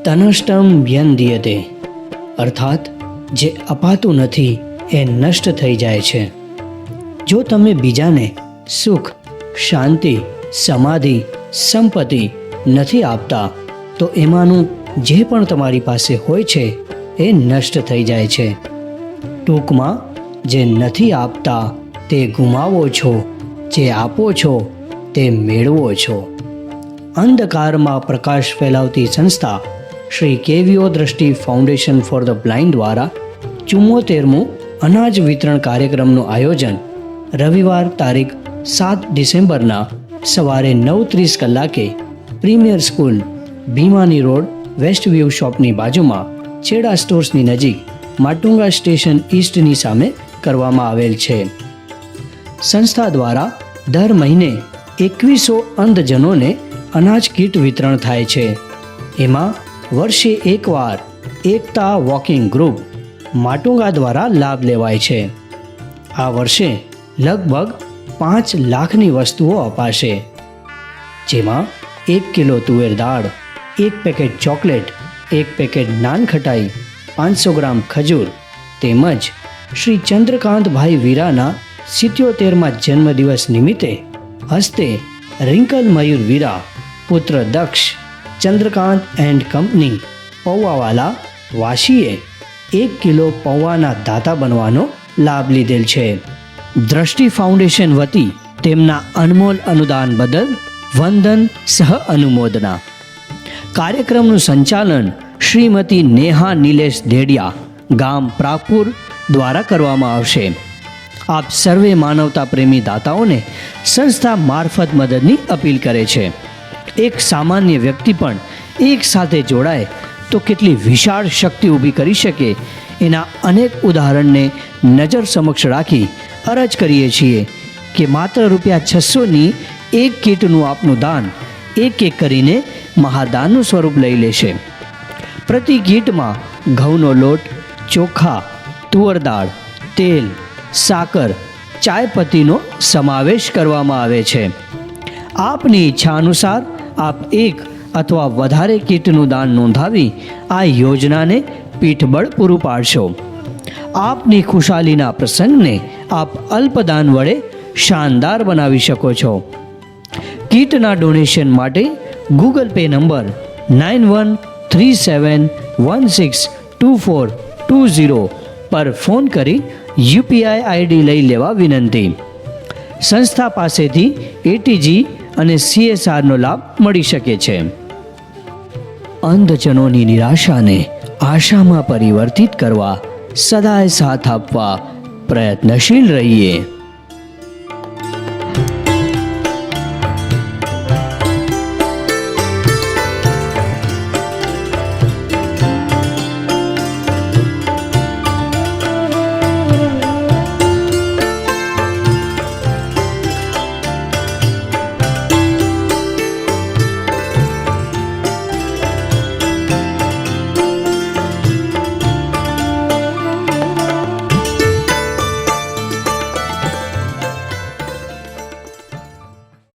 તનષ્ટમ વ્યંધ્યતે, અર્થાત જે અપાતું નથી એ નષ્ટ થઈ જાય છે. જો તમે બીજાને સુખ, શાંતિ, સમાધિ, સંપત્તિ નથી આપતા તો એમાંનું જે પણ તમારી પાસે હોય છે એ નષ્ટ થઈ જાય છે. ટૂંકમાં, જે નથી આપતા તે ગુમાવો છો, જે આપો છો તે મેળવો છો. અંધકારમાં પ્રકાશ ફેલાવતી સંસ્થા શ્રી કેવીઓ દ્રષ્ટિ ફાઉન્ડેશન ફોર ધ બ્લાઇન્ડ દ્વારા 74મું અનાજ વિતરણ કાર્યક્રમનું આયોજન રવિવાર તારીખ 7 ડિસેમ્બરના સવારે 9:30 કલાકે premier school, Bhimani road, west view શોપની બાજુમાં છેડા સ્ટોર્સની નજીક માટુંગા સ્ટેશન ઈસ્ટની સામે કરવામાં આવેલ છે. સંસ્થા દ્વારા દર મહિને 2100 અંધજનોને અનાજ કીટ વિતરણ થાય છે. એમાં વર્ષે એકવાર એકતા વોકિંગ ગ્રુપ માટુંગા દ્વારા લાભ લેવાય છે. આ વર્ષે લગભગ 5 લાખની વસ્તુઓ અપાશે, જેમાં 1 કિલો તુવેર દાળ, 1 પેકેટ ચોકલેટ, 1 પેકેટ નાન ખટાઈ, 500 ગ્રામ ખજૂર તેમજ શ્રી ચંદ્રકાંતભાઈ વીરાના 77મા જન્મદિવસ નિમિત્તે હસ્તે રિંકલ મયુર વીરા, પુત્ર દક્ષ, ચંદ્રકાંત એન્ડ કંપની, પૌવાવાલા, વાશીએ 1 કિલો પૌવાના દાતા બનવાનો લાભ લીધેલ છે. દ્રષ્ટિ ફાઉન્ડેશન વતી તેમના અનમોલ અનુદાન બદલ વંદન સહ અનુમોદના. કાર્યક્રમનું સંચાલન શ્રીમતી નેહા નિલેશ દેડિયા, ગામ પ્રાગપુર દ્વારા કરવામાં આવશે. આપ સર્વે માનવતા પ્રેમી દાતાઓને સંસ્થા મારફત મદદની અપીલ કરે છે. એક સામાન્ય વ્યક્તિ પણ એક સાથે જોડાય તો કેટલી વિશાળ શક્તિ ઊભી કરી શકે એના અનેક ઉદાહરણને નજર સમક્ષ રાખી અરજ કરીએ છીએ કે માત્ર ₹600ની એક કીટનું આપનું દાન એક કરીને મહાદાનનું સ્વરૂપ લઈ લેશે. પ્રતિ કીટમાં ઘઉંનો લોટ, ચોખા, તુવર દાળ, તેલ, સાકર, ચાયપત્તીનો સમાવેશ કરવામાં આવે છે. આપની ઈચ્છા અનુસાર આપ એક અથવા વધારે કીટનું દાન નોંધાવી આ યોજનાને પીઠબળ પૂરું પાડશો. આપની ખુશાલીના પ્રસંગને આપ અલ્પદાન વડે શાનદાર બનાવી શકો છો. કીટના ડોનેશન માટે ગૂગલ પે નંબર 9137162420 પર ફોન કરી યુપીઆઈ આઈડી લઈ લેવા વિનંતી. સંસ્થા પાસેથી એટીજી અને CSRનો લાભ મળી શકે છે. અંધજનોની નિરાશાને આશામાં પરિવર્તિત કરવા સદાય સાથ આપવા પ્રયત્નશીલ રહીએ.